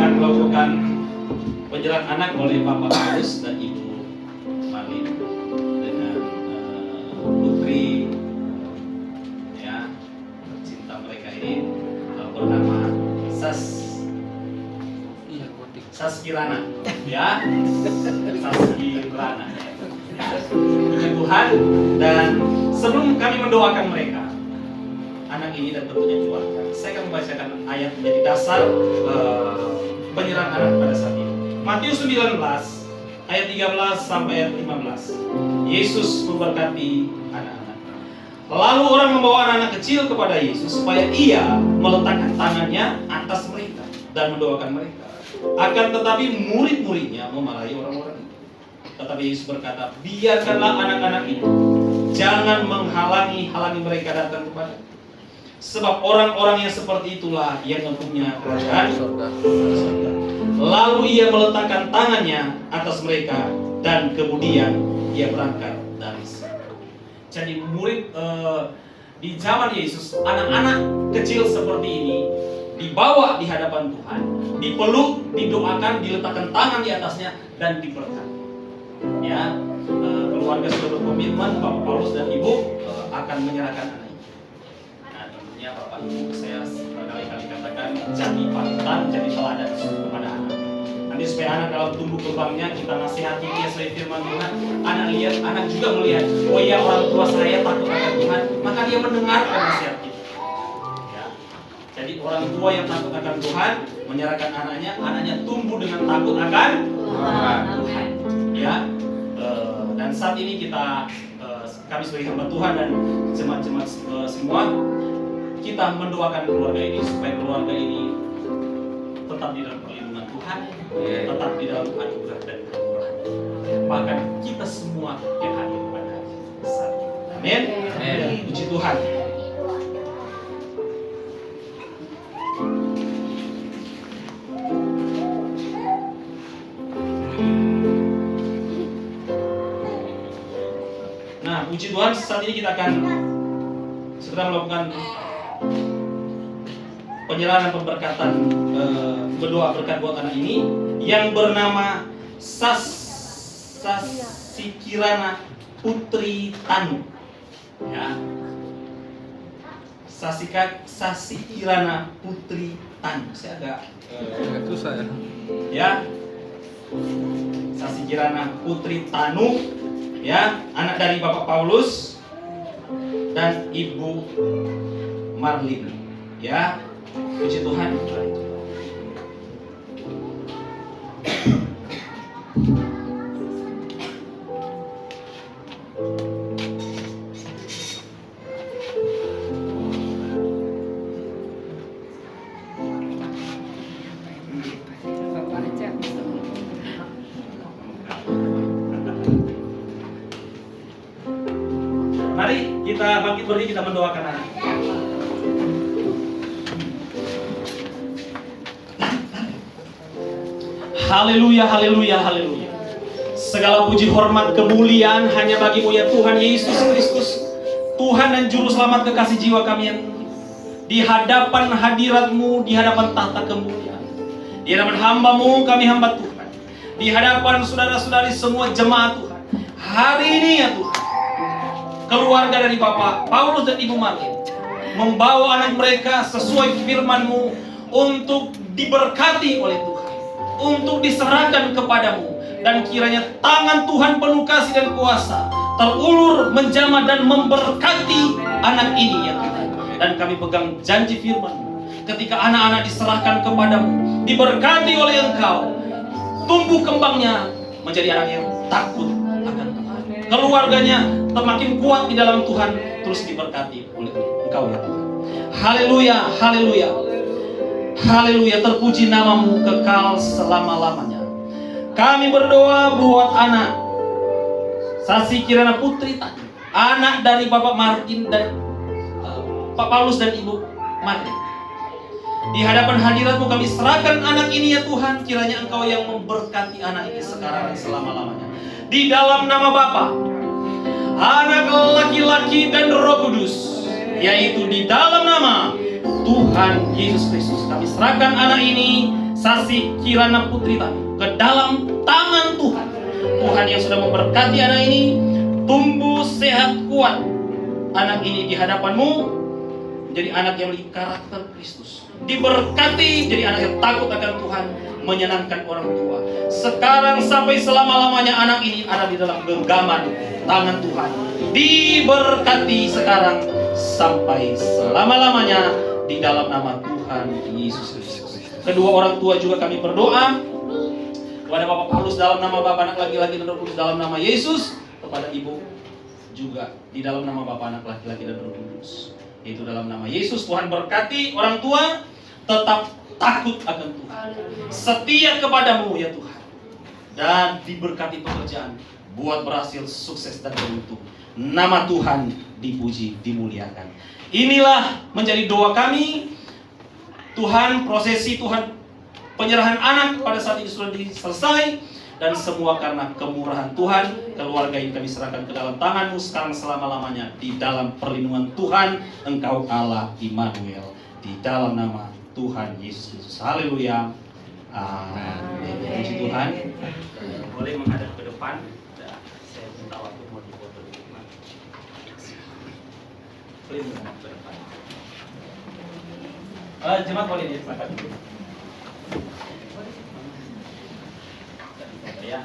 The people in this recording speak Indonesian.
akan melakukan penyerahan anak oleh Bapak Paulus dan Ibu Marlin dengan putri ya cinta mereka ini bernama Saskirana ya, Saskirana. Puji Tuhan. Dan sebelum kami mendoakan mereka, anak ini dan tentunya keluarga, saya akan membacakan ayat menjadi dasar penyerahan anak pada saat ini. Matius 19 ayat 13 sampai ayat 15. Yesus memberkati anak-anak. Lalu orang membawa anak-anak kecil kepada Yesus supaya ia meletakkan tangannya atas mereka dan mendoakan mereka. Akan tetapi murid-muridnya memarahi orang-orang itu. Tetapi Yesus berkata, biarkanlah anak-anak itu, jangan menghalangi mereka datang kepada. Sebab orang-orang yang seperti itulah yang mempunyai kerajaan surga. Lalu ia meletakkan tangannya atas mereka dan kemudian ia berangkat dari situ. Jadi murid di zaman Yesus, anak-anak kecil seperti ini dibawa di hadapan Tuhan, dipeluk, didoakan, diletakkan tangan di atasnya dan diberkati. Ya, keluarga sudah berkomitmen, Bapak Paulus dan Ibu akan menyerahkan anak ini. Nah, tentunya Bapak Ibu, saya berkali-kali katakan jadi panutan, jadi teladan kepada anak. Nanti supaya anak dalam tumbuh kembangnya kita nasihati dia sesuai firman Tuhan. Anak lihat, anak juga melihat, oh iya orang tua saya takut akan Tuhan, maka dia mendengarkan nasihat kita. Jadi orang tua yang takut akan Tuhan menyerahkan anaknya tumbuh dengan takut akan Tuhan. Ya, dan saat ini kami sebagai hamba Tuhan dan jemaat-jemaat semua, kita mendoakan keluarga ini supaya keluarga ini tetap di dalam perlindungan Tuhan, tetap di dalam anugerah dan kemurahan. Bahkan kita semua yang hadir pada saat ini. Amin. Puji Tuhan. Puji Tuhan, saat ini kita akan segera melakukan penyerahan pemberkatan, berdoa berkat buat anak ini yang bernama Saskirana Putri Tanu. Ya, Saskirana Putri Tanu. Saya agak susah ya. Ya, Saskirana Putri Tanu. Ya, anak dari Bapak Paulus dan Ibu Marlin. Ya, puji Tuhan. Mari kita bangkit berdiri, kita mendoakan anak. Haleluya, haleluya, haleluya. Segala puji, hormat, kemuliaan hanya bagimu ya Tuhan Yesus Kristus, Tuhan dan Juru Selamat kekasih jiwa kami yang di hadapan hadirat-Mu, di hadapan tahta kemuliaan, di hadapan hamba-Mu, kami hamba Tuhan, di hadapan saudara-saudari semua jemaat Tuhan. Hari ini ya Tuhan, keluarga dari Bapak Paulus dan Ibu Marlin membawa anak mereka sesuai firman-Mu untuk diberkati oleh Tuhan, untuk diserahkan kepadamu, dan kiranya tangan Tuhan penuh kasih dan kuasa terulur menjamah dan memberkati anak ini ya Tuhan. Dan kami pegang janji firman-Mu, ketika anak-anak diserahkan kepadamu, diberkati oleh Engkau, tumbuh kembangnya menjadi anak yang takut akan Tuhan, keluarganya semakin kuat di dalam Tuhan, terus diberkati oleh Engkau ya Tuhan. Haleluya, haleluya, haleluya. Terpuji nama-Mu kekal selama-lamanya. Kami berdoa buat anak Saskirana Putri Tanu, anak dari Bapak Martin dan Pak Paulus dan Ibu Martin. Di hadapan hadirat-Mu kami serahkan anak ini ya Tuhan. Kiranya Engkau yang memberkati anak ini sekarang dan selama-lamanya. Di dalam nama Bapa, Anak, laki-laki dan Roh Kudus, yaitu di dalam nama Tuhan Yesus Kristus, kami serahkan anak ini Sasi Kirana putri Tami ke dalam tangan Tuhan. Tuhan yang sudah memberkati anak ini, tumbuh sehat kuat. Anak ini di hadapan-Mu menjadi anak yang memiliki karakter Kristus. Diberkati jadi anak yang takut akan Tuhan, menyenangkan orang tua. Sekarang sampai selama-lamanya anak ini ada di dalam genggaman tangan Tuhan. Diberkati sekarang sampai selama-lamanya di dalam nama Tuhan Yesus Kristus. Kedua orang tua juga kami berdoa kepada Bapak Paulus dalam nama Bapa, Anak, laki-laki dan Roh Kudus dalam nama Yesus, kepada Ibu juga di dalam nama Bapa, Anak, laki-laki dan Roh Kudus, yaitu dalam nama Yesus. Tuhan berkati orang tua, tetap takut akan Tuhan, setia kepadamu ya Tuhan, dan diberkati pekerjaan, buat berhasil, sukses dan beruntung. Nama Tuhan dipuji, dimuliakan. Inilah menjadi doa kami. Tuhan, prosesi Tuhan penyerahan anak pada saat ini sudah selesai, dan semua karena kemurahan Tuhan. Keluarga ini kami serahkan ke dalam tangan-Mu sekarang selama-lamanya di dalam perlindungan Tuhan. Engkau Allah Immanuel, di dalam nama Tuhan Yesus Kristus. Haleluya. Amin. Puji Tuhan. Boleh menghadap ke depan. Saya minta waktu mau difoto di depan. Boleh menghadap ke depan. Jemaat boleh disilakan dulu. Ya.